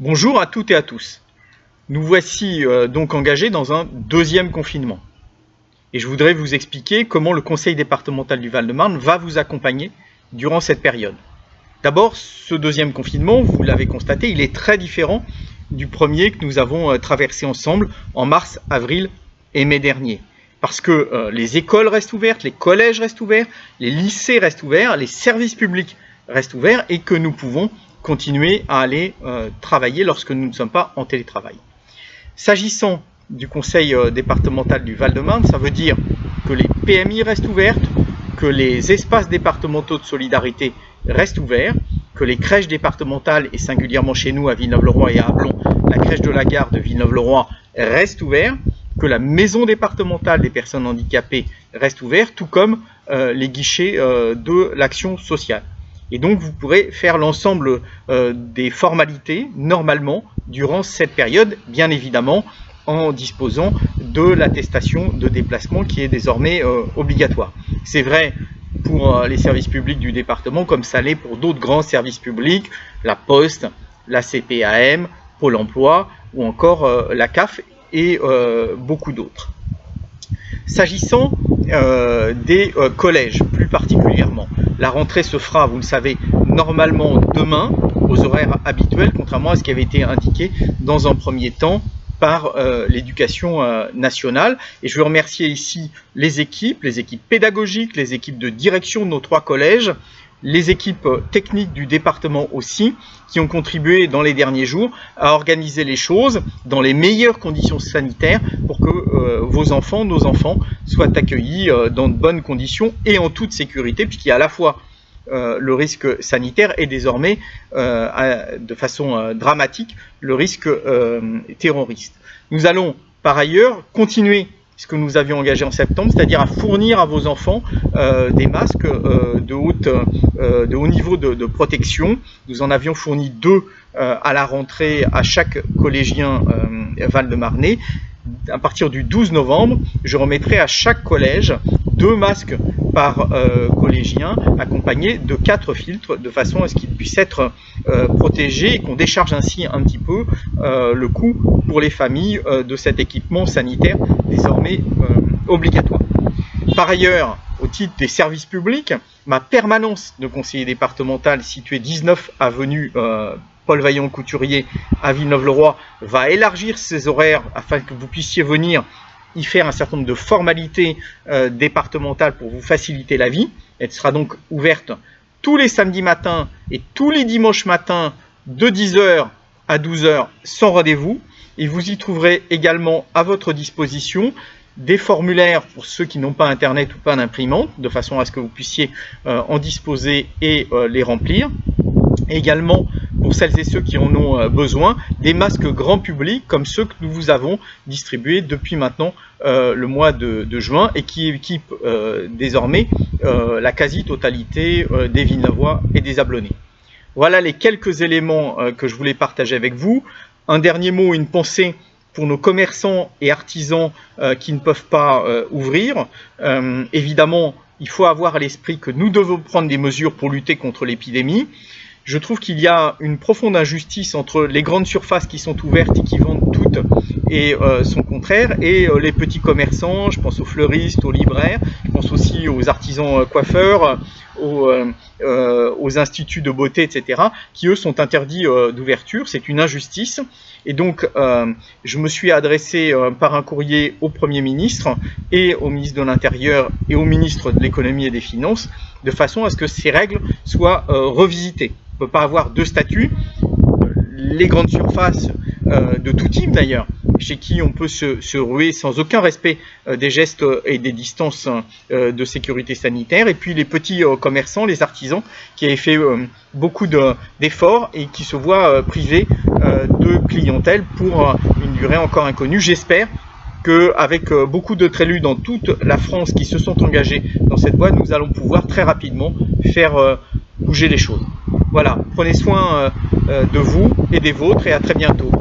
Bonjour à toutes et à tous. Nous voici donc engagés dans un deuxième confinement. Et je voudrais vous expliquer comment le Conseil départemental du Val-de-Marne va vous accompagner durant cette période. D'abord, ce deuxième confinement, vous l'avez constaté, il est très différent du premier que nous avons traversé ensemble en mars, avril et mai dernier. Parce que les écoles restent ouvertes, les collèges restent ouverts, les lycées restent ouverts, les services publics restent ouverts et que nous pouvons continuer à aller travailler lorsque nous ne sommes pas en télétravail. S'agissant du Conseil départemental du Val-de-Marne, ça veut dire que les PMI restent ouvertes, que les espaces départementaux de solidarité restent ouverts, que les crèches départementales, et singulièrement chez nous à Villeneuve-le-Roi et à Ablon, la crèche de la gare de Villeneuve-le-Roi reste ouverte, que la maison départementale des personnes handicapées reste ouverte, tout comme les guichets de l'action sociale. Et donc vous pourrez faire l'ensemble des formalités normalement durant cette période, bien évidemment en disposant de l'attestation de déplacement qui est désormais obligatoire. C'est vrai pour les services publics du département comme ça l'est pour d'autres grands services publics, la Poste, la CPAM, Pôle emploi ou encore la CAF et beaucoup d'autres. S'agissant des collèges plus particulièrement, la rentrée se fera, vous le savez, normalement demain aux horaires habituels, contrairement à ce qui avait été indiqué dans un premier temps par l'éducation nationale. Et je veux remercier ici les équipes pédagogiques, les équipes de direction de nos 3 collèges, les équipes techniques du département aussi, qui ont contribué dans les derniers jours à organiser les choses dans les meilleures conditions sanitaires pour que vos enfants, nos enfants, soient accueillis dans de bonnes conditions et en toute sécurité, puisqu'il y a à la fois le risque sanitaire et désormais, de façon dramatique, le risque terroriste. Nous allons par ailleurs continuer ce que nous avions engagé en septembre, c'est-à-dire à fournir à vos enfants des masques de haut niveau de protection. Nous en avions fourni 2 à la rentrée à chaque collégien val-de-marnais. À partir du 12 novembre, je remettrai à chaque collège 2 masques par collégien, accompagnés de 4 filtres, de façon à ce qu'ils puissent être protégés et qu'on décharge ainsi un petit peu le coût pour les familles de cet équipement sanitaire désormais obligatoire. Par ailleurs, au titre des services publics, ma permanence de conseiller départemental située 19 avenue Paul Vaillant-Couturier à Villeneuve-le-Roi va élargir ses horaires afin que vous puissiez venir y faire un certain nombre de formalités départementales pour vous faciliter la vie. Elle sera donc ouverte tous les samedis matins et tous les dimanches matins de 10h à 12h sans rendez-vous. Et vous y trouverez également à votre disposition des formulaires pour ceux qui n'ont pas internet ou pas d'imprimante, de façon à ce que vous puissiez en disposer et les remplir. Et également, pour celles et ceux qui en ont besoin, des masques grand public comme ceux que nous vous avons distribués depuis maintenant le mois de juin et qui équipent désormais la quasi-totalité des Villeneuvois et des Ablonnais. Voilà les quelques éléments que je voulais partager avec vous. Un dernier mot, une pensée pour nos commerçants et artisans qui ne peuvent pas ouvrir. Évidemment, il faut avoir à l'esprit que nous devons prendre des mesures pour lutter contre l'épidémie. Je trouve qu'il y a une profonde injustice entre les grandes surfaces qui sont ouvertes et qui vendent toutes et son contraire, et les petits commerçants, je pense aux fleuristes, aux libraires, je pense aussi aux artisans coiffeurs, aux instituts de beauté, etc., qui eux sont interdits d'ouverture. C'est une injustice. Et donc, je me suis adressé par un courrier au Premier ministre et au ministre de l'Intérieur et au ministre de l'Économie et des Finances, de façon à ce que ces règles soient revisitées. On ne peut pas avoir 2 statuts. Les grandes surfaces de tout type d'ailleurs, chez qui on peut se ruer sans aucun respect des gestes et des distances de sécurité sanitaire, et puis les petits commerçants, les artisans, qui avaient fait beaucoup d'efforts et qui se voient privés de clientèle pour une durée encore inconnue. J'espère qu'avec beaucoup d'autres élus dans toute la France qui se sont engagés dans cette voie, nous allons pouvoir très rapidement faire bouger les choses. Voilà, prenez soin de vous et des vôtres et à très bientôt.